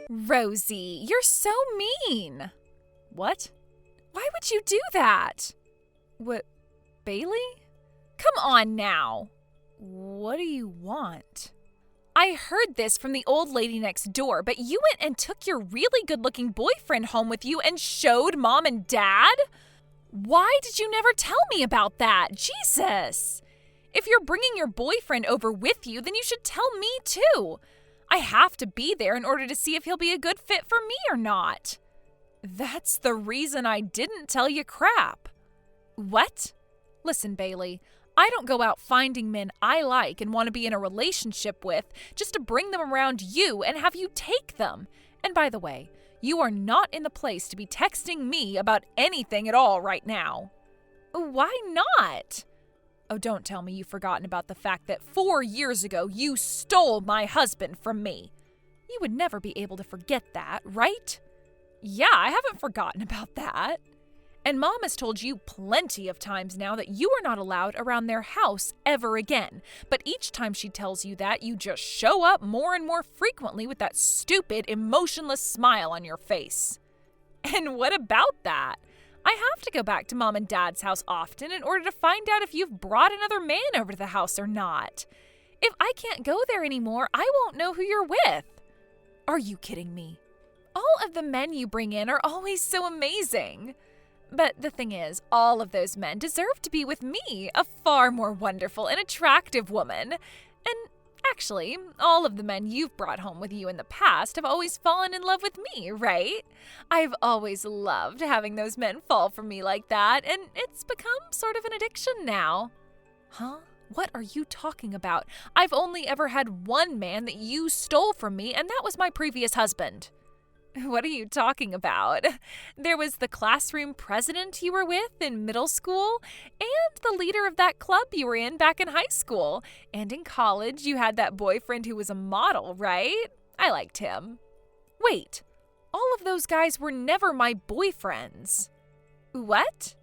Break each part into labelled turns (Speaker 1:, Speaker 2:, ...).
Speaker 1: Rosie, you're so mean. What? Why would you do that? What, Bailey? Come on now. What do you want? I heard this from the old lady next door, but you went and took your really good-looking boyfriend home with you and showed Mom and Dad? Why did you never tell me about that? Jesus! If you're bringing your boyfriend over with you, then you should tell me too. I have to be there in order to see if he'll be a good fit for me or not. That's the reason I didn't tell you crap. What? Listen, Bailey, I don't go out finding men I like and want to be in a relationship with just to bring them around you and have you take them. And by the way, you are not in the place to be texting me about anything at all right now. Why not? Oh, don't tell me you've forgotten about the fact that 4 years ago you stole my husband from me. You would never be able to forget that, right? Yeah, I haven't forgotten about that. And Mom has told you plenty of times now that you are not allowed around their house ever again. But each time she tells you that, you just show up more and more frequently with that stupid, emotionless smile on your face. And what about that? I have to go back to Mom and Dad's house often in order to find out if you've brought another man over to the house or not. If I can't go there anymore, I won't know who you're with. Are you kidding me? All of the men you bring in are always so amazing. But the thing is, all of those men deserve to be with me, a far more wonderful and attractive woman. And actually, all of the men you've brought home with you in the past have always fallen in love with me, right? I've always loved having those men fall for me like that, and it's become sort of an addiction now. Huh? What are you talking about? I've only ever had one man that you stole from me, and that was my previous husband. What are you talking about? There was the classroom president you were with in middle school, and the leader of that club you were in back in high school. And in college, you had that boyfriend who was a model, right? I liked him. Wait, all of those guys were never my boyfriends. What?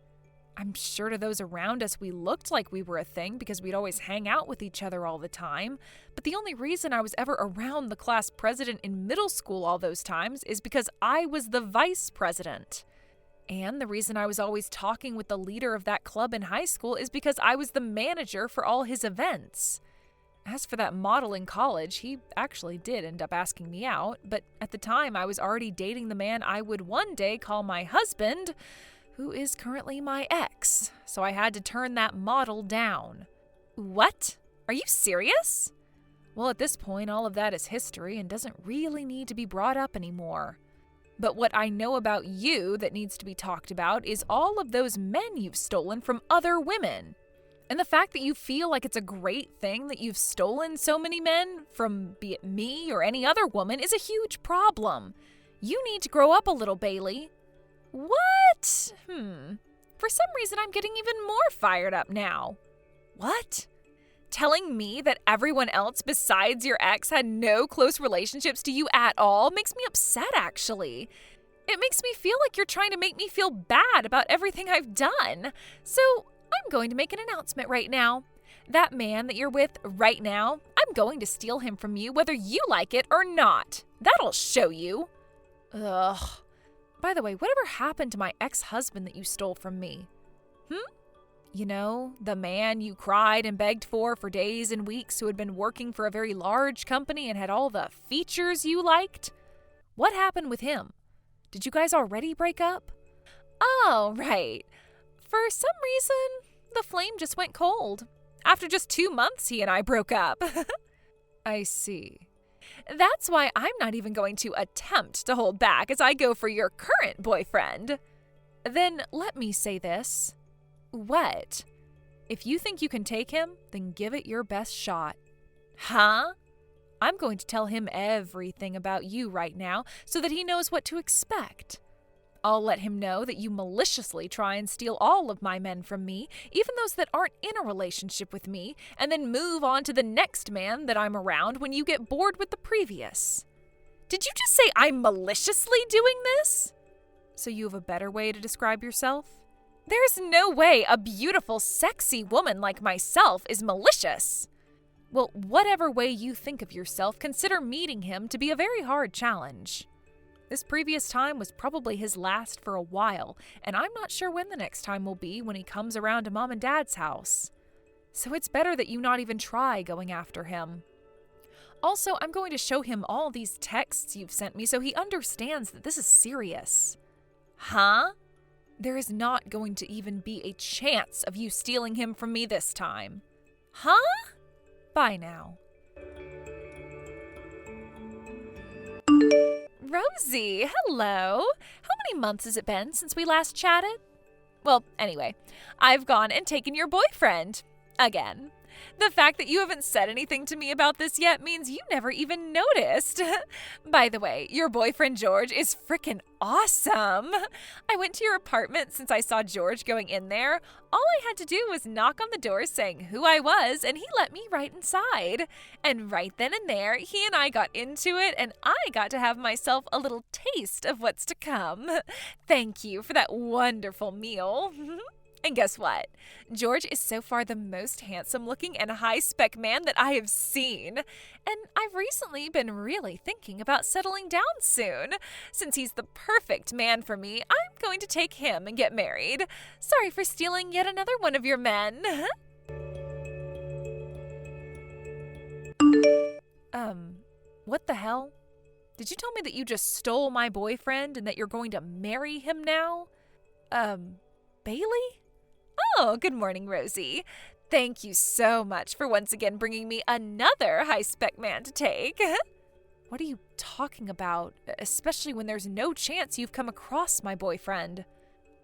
Speaker 1: I'm sure to those around us we looked like we were a thing because we'd always hang out with each other all the time. But the only reason I was ever around the class president in middle school all those times is because I was the vice president. And the reason I was always talking with the leader of that club in high school is because I was the manager for all his events. As for that model in college, he actually did end up asking me out, but at the time I was already dating the man I would one day call my husband, who is currently my ex, so I had to turn that model down. What? Are you serious? Well, at this point, all of that is history and doesn't really need to be brought up anymore. But what I know about you that needs to be talked about is all of those men you've stolen from other women. And the fact that you feel like it's a great thing that you've stolen so many men from be it me or any other woman is a huge problem. You need to grow up a little, Bailey. What? For some reason, I'm getting even more fired up now. What? Telling me that everyone else besides your ex had no close relationships to you at all makes me upset, actually. It makes me feel like you're trying to make me feel bad about everything I've done. So I'm going to make an announcement right now. That man that you're with right now, I'm going to steal him from you whether you like it or not. That'll show you. Ugh. By the way, whatever happened to my ex-husband that you stole from me? You know, the man you cried and begged for days and weeks who had been working for a very large company and had all the features you liked? What happened with him? Did you guys already break up? Oh, right. For some reason, the flame just went cold. After just 2 months, he and I broke up. I see. That's why I'm not even going to attempt to hold back as I go for your current boyfriend. Then let me say this. What? If you think you can take him, then give it your best shot. Huh? I'm going to tell him everything about you right now so that he knows what to expect. I'll let him know that you maliciously try and steal all of my men from me, even those that aren't in a relationship with me, and then move on to the next man that I'm around when you get bored with the previous. Did you just say I'm maliciously doing this? So you have a better way to describe yourself? There's no way a beautiful, sexy woman like myself is malicious. Well, whatever way you think of yourself, consider meeting him to be a very hard challenge. This previous time was probably his last for a while, and I'm not sure when the next time will be when he comes around to Mom and Dad's house. So it's better that you not even try going after him. Also, I'm going to show him all these texts you've sent me so he understands that this is serious. Huh? There is not going to even be a chance of you stealing him from me this time. Huh? Bye now. Rosie, hello. How many months has it been since we last chatted? Well, anyway, I've gone and taken your boyfriend. Again. The fact that you haven't said anything to me about this yet means you never even noticed. By the way, your boyfriend George is frickin' awesome. I went to your apartment since I saw George going in there. All I had to do was knock on the door saying who I was, and he let me right inside. And right then and there, he and I got into it, and I got to have myself a little taste of what's to come. Thank you for that wonderful meal. And guess what? George is so far the most handsome-looking and high-spec man that I have seen. And I've recently been really thinking about settling down soon. Since he's the perfect man for me, I'm going to take him and get married. Sorry for stealing yet another one of your men. What the hell? Did you tell me that you just stole my boyfriend and that you're going to marry him now? Bailey? Oh, good morning, Rosie. Thank you so much for once again bringing me another high-spec man to take. What are you talking about, especially when there's no chance you've come across my boyfriend?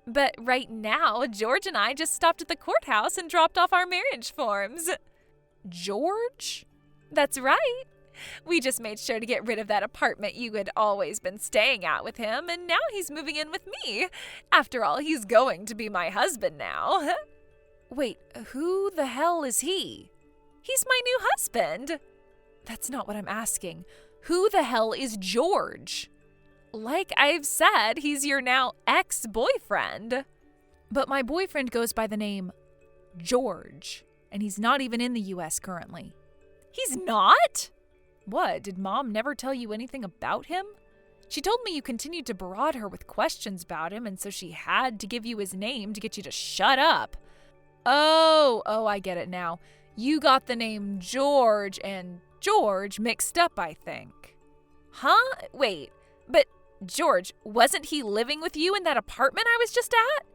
Speaker 1: But right now, George and I just stopped at the courthouse and dropped off our marriage forms. George? That's right. We just made sure to get rid of that apartment you had always been staying at with him, and now he's moving in with me. After all, he's going to be my husband now. Wait, who the hell is he? He's my new husband. That's not what I'm asking. Who the hell is George? Like I've said, he's your now ex-boyfriend. But my boyfriend goes by the name George, and he's not even in the U.S. currently. He's not? What, did Mom never tell you anything about him? She told me you continued to barrage her with questions about him, and so she had to give you his name to get you to shut up. Oh, I get it now. You got the name George and George mixed up, I think. Huh? Wait, but George, wasn't he living with you in that apartment I was just at?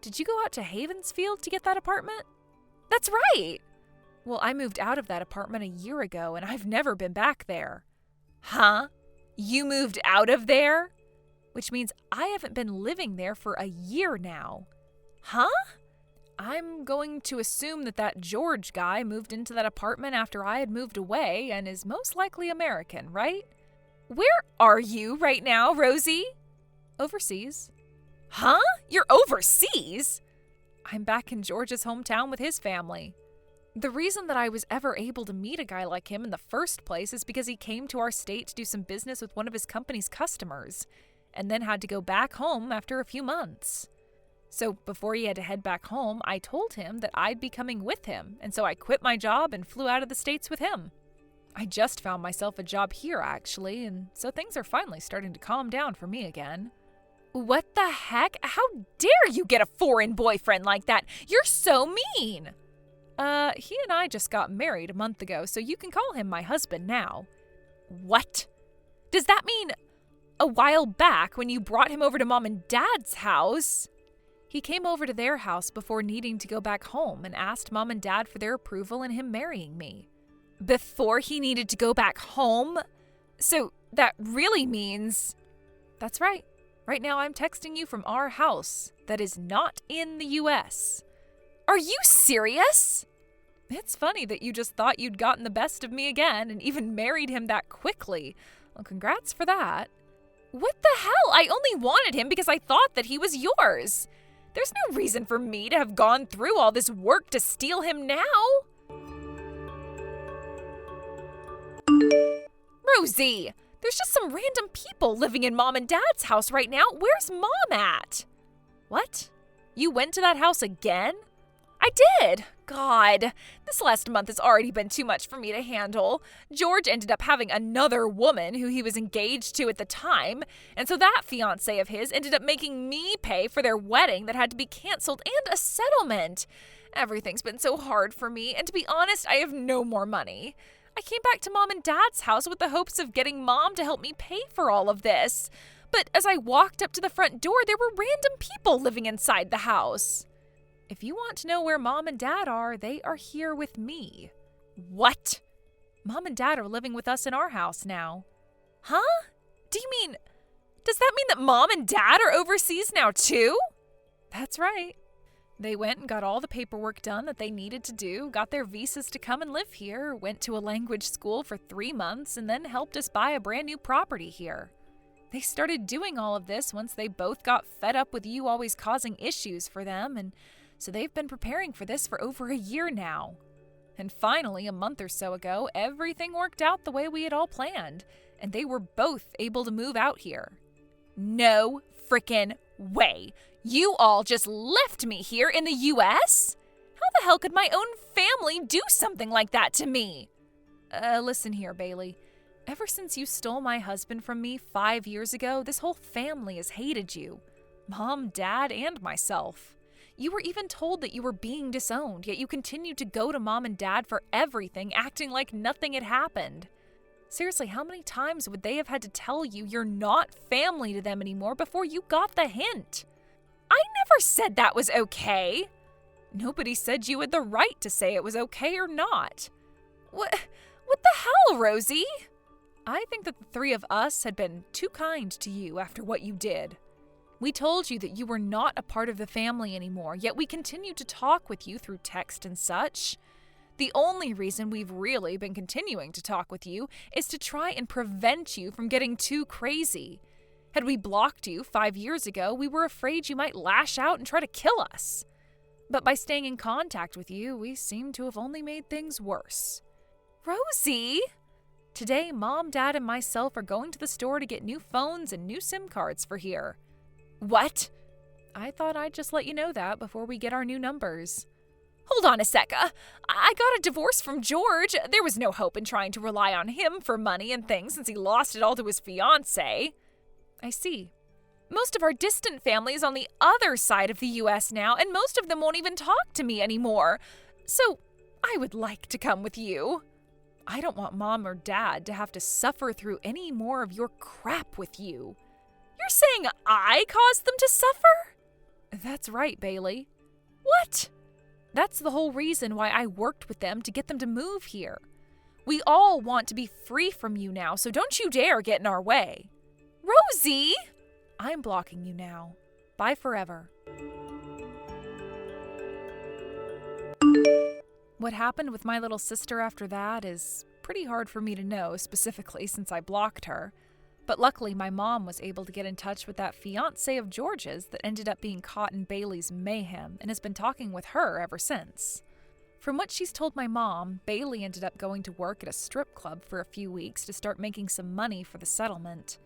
Speaker 1: Did you go out to Havensfield to get that apartment? That's right. Well, I moved out of that apartment a year ago, and I've never been back there. Huh? You moved out of there? Which means I haven't been living there for a year now. Huh? I'm going to assume that George guy moved into that apartment after I had moved away and is most likely American, right? Where are you right now, Rosie? Overseas. Huh? You're overseas? I'm back in George's hometown with his family. The reason that I was ever able to meet a guy like him in the first place is because he came to our state to do some business with one of his company's customers, and then had to go back home after a few months. So before he had to head back home, I told him that I'd be coming with him, and so I quit my job and flew out of the States with him. I just found myself a job here, actually, and so things are finally starting to calm down for me again. What the heck? How dare you get a foreign boyfriend like that? You're so mean! He and I just got married a month ago, so you can call him my husband now. What? Does that mean a while back when you brought him over to Mom and Dad's house? He came over to their house before needing to go back home and asked Mom and Dad for their approval in him marrying me. Before he needed to go back home? So that really means... That's right. Right now I'm texting you from our house that is not in the U.S. Are you serious? It's funny that you just thought you'd gotten the best of me again and even married him that quickly. Well, congrats for that. What the hell? I only wanted him because I thought that he was yours. There's no reason for me to have gone through all this work to steal him now. Rosie, there's just some random people living in Mom and Dad's house right now. Where's Mom at? What? You went to that house again? I did. God, this last month has already been too much for me to handle. George ended up having another woman who he was engaged to at the time, and so that fiancé of his ended up making me pay for their wedding that had to be canceled and a settlement. Everything's been so hard for me, and to be honest, I have no more money. I came back to Mom and Dad's house with the hopes of getting Mom to help me pay for all of this. But as I walked up to the front door, there were random people living inside the house. If you want to know where Mom and Dad are, they are here with me. What? Mom and Dad are living with us in our house now. Huh? Does that mean that Mom and Dad are overseas now too? That's right. They went and got all the paperwork done that they needed to do, got their visas to come and live here, went to a language school for 3 months, and then helped us buy a brand new property here. They started doing all of this once they both got fed up with you always causing issues for them, and so they've been preparing for this for over a year now. And finally, a month or so ago, everything worked out the way we had all planned, and they were both able to move out here. No frickin' way. You all just left me here in the U.S.? How the hell could my own family do something like that to me? Listen here, Bailey. Ever since you stole my husband from me 5 years ago, this whole family has hated you. Mom, Dad, and myself. You were even told that you were being disowned, yet you continued to go to Mom and Dad for everything, acting like nothing had happened. Seriously, how many times would they have had to tell you you're not family to them anymore before you got the hint? I never said that was okay. Nobody said you had the right to say it was okay or not. What the hell, Rosie? I think that the 3 of us had been too kind to you after what you did. We told you that you were not a part of the family anymore, yet we continued to talk with you through text and such. The only reason we've really been continuing to talk with you is to try and prevent you from getting too crazy. Had we blocked you 5 years ago, we were afraid you might lash out and try to kill us. But by staying in contact with you, we seem to have only made things worse. Rosie! Today, Mom, Dad, and myself are going to the store to get new phones and new SIM cards for here. What? I thought I'd just let you know that before we get our new numbers. Hold on a sec. I got a divorce from George. There was no hope in trying to rely on him for money and things since he lost it all to his fiancée. I see. Most of our distant family is on the other side of the U.S. now, and most of them won't even talk to me anymore. So I would like to come with you. I don't want Mom or Dad to have to suffer through any more of your crap with you. You're saying I caused them to suffer? That's right, Bailey. What? That's the whole reason why I worked with them to get them to move here. We all want to be free from you now, so don't you dare get in our way. Rosie! I'm blocking you now. Bye forever. What happened with my little sister after that is pretty hard for me to know specifically since I blocked her. But luckily, my mom was able to get in touch with that fiancé of George's that ended up being caught in Bailey's mayhem and has been talking with her ever since. From what she's told my mom, Bailey ended up going to work at a strip club for a few weeks to start making some money for the settlement.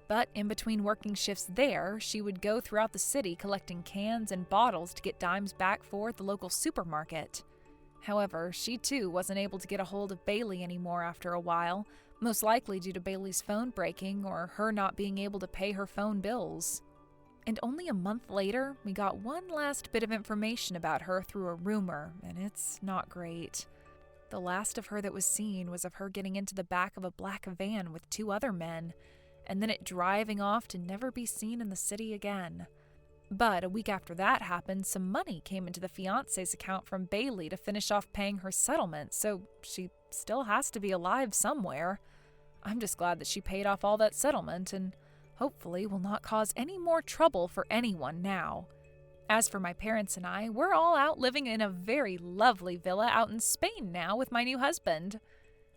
Speaker 1: But in between working shifts there, she would go throughout the city collecting cans and bottles to get dimes back for at the local supermarket. However, she too wasn't able to get a hold of Bailey anymore after a while, most likely due to Bailey's phone breaking or her not being able to pay her phone bills. And only a month later, we got one last bit of information about her through a rumor, and it's not great. The last of her that was seen was of her getting into the back of a black van with 2 other men, and then it driving off to never be seen in the city again. But a week after that happened, some money came into the fiancé's account from Bailey to finish off paying her settlement, so she still has to be alive somewhere. I'm just glad that she paid off all that settlement and hopefully will not cause any more trouble for anyone now. As for my parents and I, we're all out living in a very lovely villa out in Spain now with my new husband.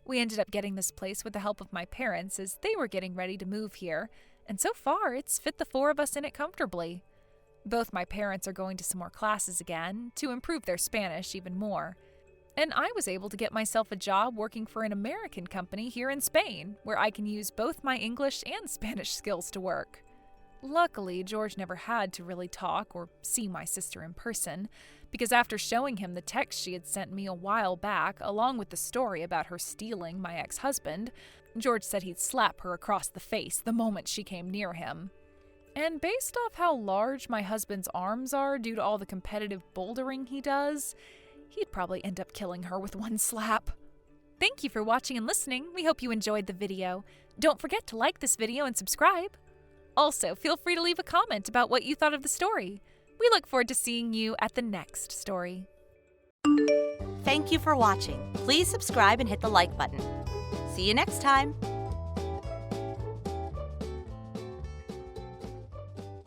Speaker 1: We ended up getting this place with the help of my parents as they were getting ready to move here, and so far it's fit the 4 of us in it comfortably. Both my parents are going to some more classes again to improve their Spanish even more. And I was able to get myself a job working for an American company here in Spain, where I can use both my English and Spanish skills to work. Luckily, George never had to really talk or see my sister in person, because after showing him the text she had sent me a while back, along with the story about her stealing my ex-husband, George said he'd slap her across the face the moment she came near him. And based off how large my husband's arms are due to all the competitive bouldering he does, he'd probably end up killing her with one slap. Thank you for watching and listening. We hope you enjoyed the video. Don't forget to like this video and subscribe. Also, feel free to leave a comment about what you thought of the story. We look forward to seeing you at the next story.
Speaker 2: Thank you for watching. Please subscribe and hit the like button. See you next time.